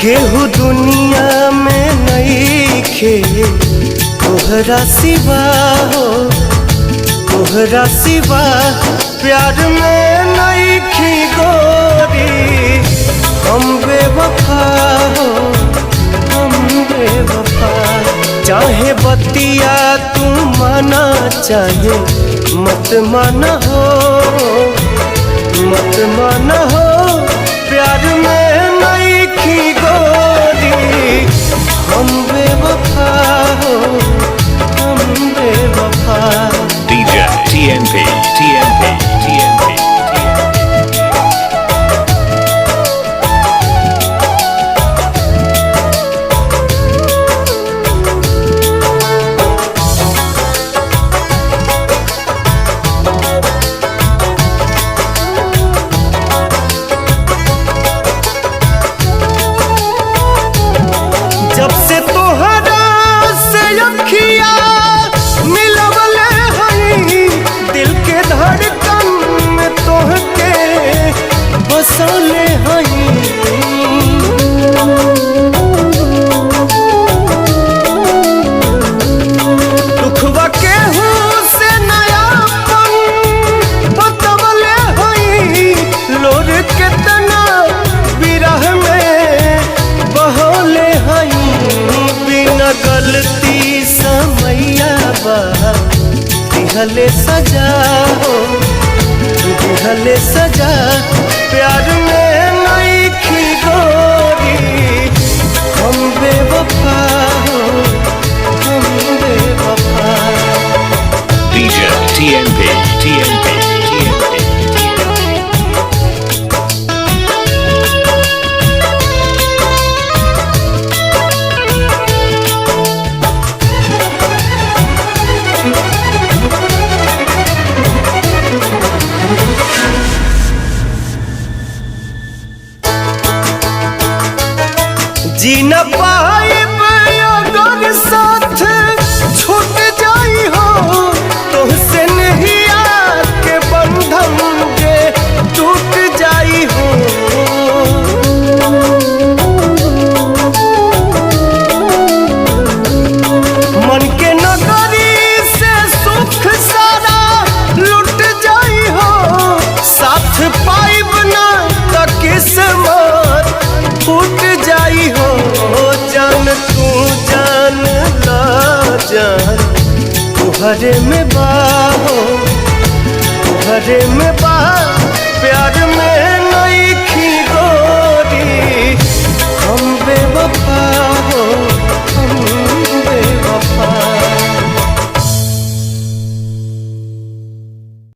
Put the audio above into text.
केहू दुनिया में नइखे तोहरा सिवा हो, तोहरा सिवा प्यार में नइखी गोरी। हम बेवफा हो, हम बेवफा। चाहे बतिया तू माना, चाहे मत माना हो, मत माना हो। प्यार में नइखी गोरी, हम बेवफा हो, हम बेवफा। DJ TNP, TNP, TNP, TNP। जब से तोहरा से अखिया मिलवले हई, दिल के धड़कन में तोहके बसौले हई। दुखवा केहू से नयापन बतवले हई, लोर केतना विरह में बहौले हई। बिना गलती समैया बा दिहले सजा हो, दिहले सजा। प्यार में नइखी गोरी, हम बेवफा हो, हम बेवफा। DJ TNP, TNP, TNP, TNP। जी न पाइब अगर साथ छूट जाई हो, तुहसे नहीं आके बंधन के टूट जाई हो। मन के नगरी से सुख सारा लुट जाई हो, साथ पाइब ना त किस्मत फूट जाई हो। जान तू जान ला जान, तुहरे में बा हो, तुहरे में बा। प्यार में